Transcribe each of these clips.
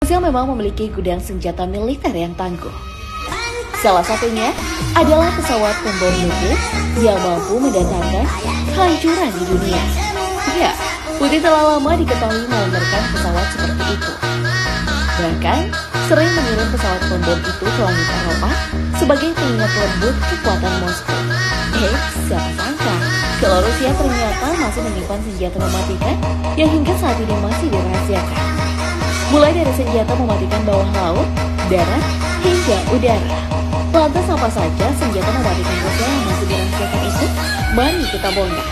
Rusia memang memiliki gudang senjata militer yang tangguh. Salah satunya adalah pesawat pembom nuklir yang mampu mendatangkan kehancuran di dunia. Ya, Putin telah lama diketahui memamerkan pesawat seperti itu. Bahkan, sering mengirim pesawat pembom itu ke langit Eropa sebagai pengingat lembut kekuatan Moskow. Siapa sangka kalau Rusia ternyata masih menyimpan senjata mematikan yang hingga saat ini masih dirahasiakan. Mulai dari senjata mematikan bawah laut, darat, hingga udara. Lantas apa saja senjata mematikan Rusia yang masih dirahasiakan itu? Mari kita bongkar.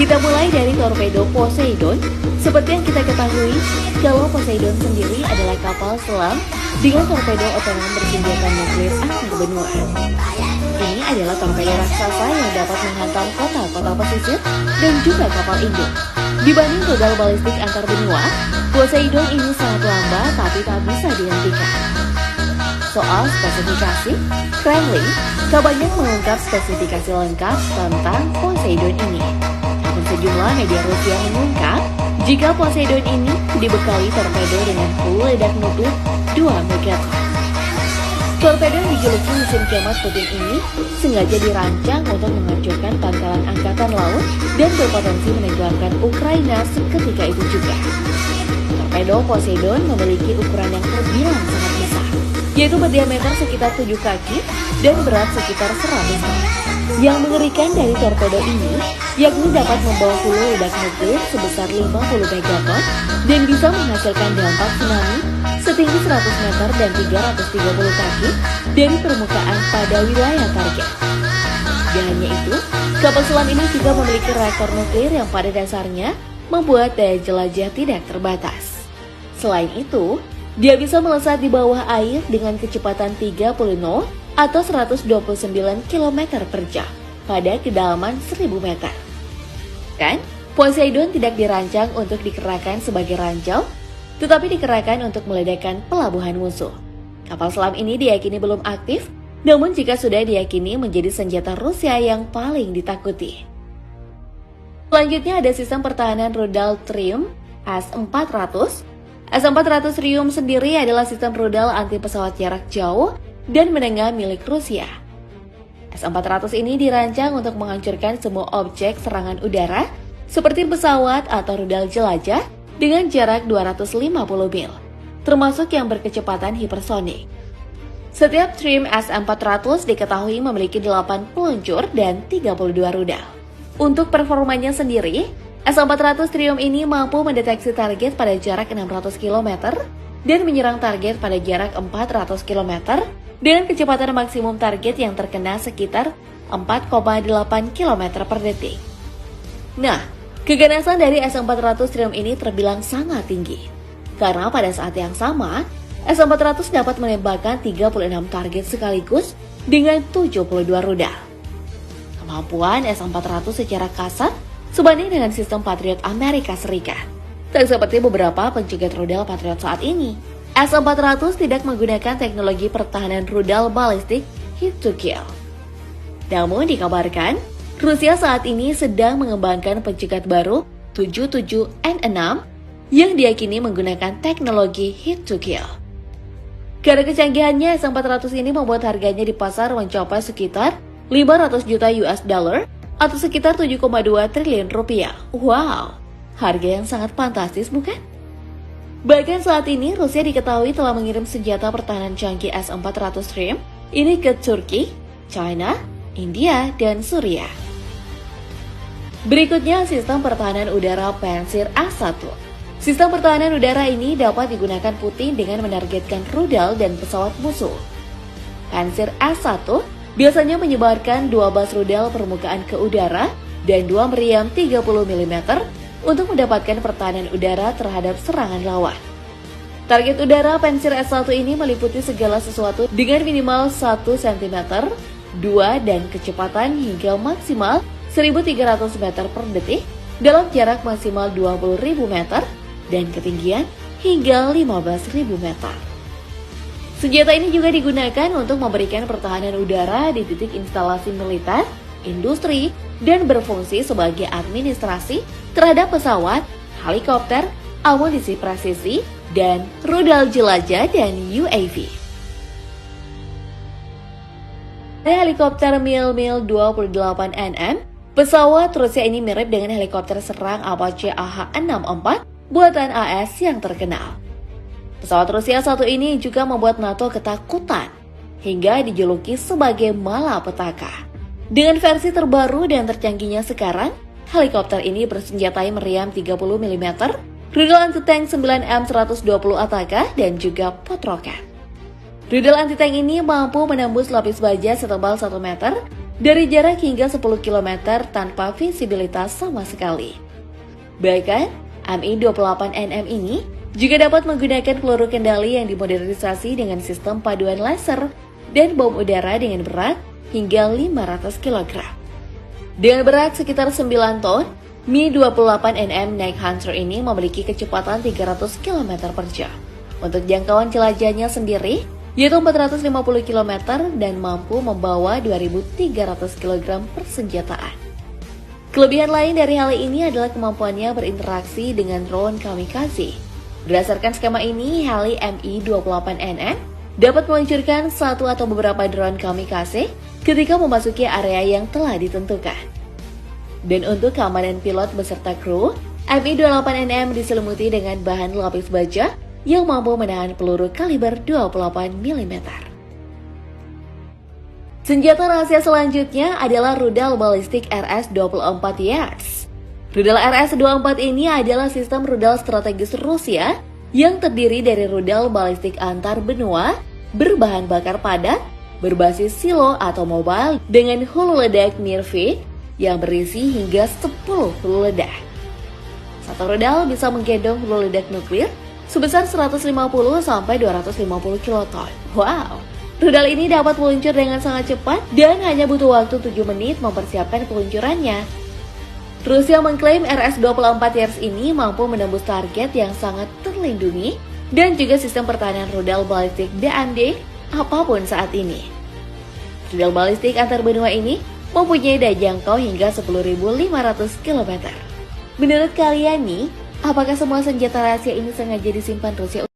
Kita mulai dari torpedo Poseidon. Seperti yang kita ketahui, kalau Poseidon sendiri adalah kapal selam dengan torpedo otonom bersenjata nuklir antar benua. Ini adalah torpedo raksasa yang dapat menghantam kota-kota pesisir dan juga kapal induk. Dibanding rudal balistik antar benua, Poseidon ini sangat lambat tapi tak bisa dihentikan. Soal spesifikasi, Kremlin tak banyak mengungkap spesifikasi lengkap tentang Poseidon ini. Namun sejumlah media Rusia mengungkap jika Poseidon ini dibekali torpedo dengan peledak nuklir 2 megaton. Torpedo yang dijuluki mesin kiamat Putin ini sengaja dirancang untuk menghancurkan pangkalan angkatan laut dan berpotensi menenggelamkan Ukraina seketika itu juga. Torpedo Poseidon memiliki ukuran yang terbilang sangat besar, yaitu berdiameter sekitar 7 kaki dan berat sekitar 100 ton. Yang mengerikan dari torpedo ini, yakni dapat membawa hulu ledak nuklir sebesar 50 megaton dan bisa menghasilkan dampak tsunami setinggi 100 meter dan 330 kaki dari permukaan pada wilayah target. Dan hanya itu, kapal selam ini juga memiliki reaktor nuklir yang pada dasarnya membuat daya jelajah tidak terbatas. Selain itu, dia bisa melesat di bawah air dengan kecepatan 30 knot atau 129 km per jam pada kedalaman 1000 meter. Dan Poseidon tidak dirancang untuk dikerahkan sebagai ranjau, tetapi dikerahkan untuk meledakkan pelabuhan musuh. Kapal selam ini diyakini belum aktif, namun jika sudah diyakini menjadi senjata Rusia yang paling ditakuti. Selanjutnya ada sistem pertahanan rudal Triumph S-400. S-400 Triumph sendiri adalah sistem rudal anti pesawat jarak jauh dan menengah milik Rusia. S-400 ini dirancang untuk menghancurkan semua objek serangan udara seperti pesawat atau rudal jelajah dengan jarak 250 mil, termasuk yang berkecepatan hipersonik. Setiap trim S-400 diketahui memiliki 8 peluncur dan 32 rudal. Untuk performanya sendiri, S-400 Triumph ini mampu mendeteksi target pada jarak 600 km dan menyerang target pada jarak 400 km dengan kecepatan maksimum target yang terkena sekitar 4,8 km per detik. Nah, keganasan dari S-400 Triumph ini terbilang sangat tinggi. Karena pada saat yang sama, S-400 dapat menembakkan 36 target sekaligus dengan 72 rudal. Kemampuan S-400 secara kasar sebanding dengan sistem Patriot Amerika Serikat. Tak seperti beberapa pencegat rudal Patriot saat ini. S-400 tidak menggunakan teknologi pertahanan rudal balistik hit to kill. Namun dikabarkan, Rusia saat ini sedang mengembangkan pencegat baru 77N6 yang diyakini menggunakan teknologi hit to kill. Karena kecanggihannya, S-400 ini membuat harganya di pasar mencapai sekitar 500 juta US dollar atau sekitar 7,2 triliun rupiah. Wow, harga yang sangat fantastis bukan? Bahkan saat ini, Rusia diketahui telah mengirim senjata pertahanan canggih S-400 Triumph ini ke Turki, China, India, dan Suriah. Berikutnya, sistem pertahanan udara Pantsir S-1. Sistem pertahanan udara ini dapat digunakan Putin dengan menargetkan rudal dan pesawat musuh. Pantsir S-1 biasanya menyebarkan 12 rudal permukaan ke udara dan 2 meriam 30 mm untuk mendapatkan pertahanan udara terhadap serangan lawan. Target udara Pantsir S-1 ini meliputi segala sesuatu dengan minimal 1 cm, 2 dan kecepatan hingga maksimal 1.300 meter per detik dalam jarak maksimal 20.000 meter dan ketinggian hingga 15.000 meter. Senjata ini juga digunakan untuk memberikan pertahanan udara di titik instalasi militer, industri, dan berfungsi sebagai administrasi terhadap pesawat, helikopter, amunisi presisi, dan rudal jelajah dan UAV. Helikopter Mil-Mil 28NM, pesawat Rusia ini mirip dengan helikopter serang Apache AH-64 buatan AS yang terkenal. Pesawat Rusia satu ini juga membuat NATO ketakutan hingga dijuluki sebagai malapetaka. Dengan versi terbaru dan tercanggihnya sekarang, helikopter ini bersenjatai meriam 30 mm, rudal anti-tank 9M120 Ataka, dan juga pot roket. Rudal anti-tank ini mampu menembus lapis baja setebal 1 meter dari jarak hingga 10 km tanpa visibilitas sama sekali. Bahkan, Mi-28NM ini juga dapat menggunakan peluru kendali yang dimodernisasi dengan sistem paduan laser dan bom udara dengan berat hingga 500 kg. Dengan berat sekitar 9 ton, Mi-28NM Night Hunter ini memiliki kecepatan 300 km per jam. Untuk jangkauan jelajahnya sendiri, yaitu 450 km dan mampu membawa 2.300 kg persenjataan. Kelebihan lain dari hal ini adalah kemampuannya berinteraksi dengan drone kamikaze. Berdasarkan skema ini, heli Mi-28NM dapat meluncurkan satu atau beberapa drone kamikaze ketika memasuki area yang telah ditentukan. Dan untuk keamanan pilot beserta kru, Mi-28NM diselimuti dengan bahan lapis baja yang mampu menahan peluru kaliber 28 mm. Senjata rahasia selanjutnya adalah rudal balistik RS-24 Yards. Rudal RS-24 ini adalah sistem rudal strategis Rusia yang terdiri dari rudal balistik antar benua, berbahan bakar padat, berbasis silo atau mobile dengan hulu ledak near field yang berisi hingga 10 hulu ledak. Satu rudal bisa menggendong hulu ledak nuklir sebesar 150-250 kiloton. Wow! Rudal ini dapat meluncur dengan sangat cepat dan hanya butuh waktu 7 menit mempersiapkan peluncurannya. Rusia mengklaim RS-24 Yards ini mampu menembus target yang sangat terlindungi dan juga sistem pertahanan rudal balistik DMD apapun saat ini. Rudal balistik antar benua ini mempunyai daya jangkau hingga 10.500 km. Menurut kalian nih, apakah semua senjata rahasia ini sengaja disimpan Rusia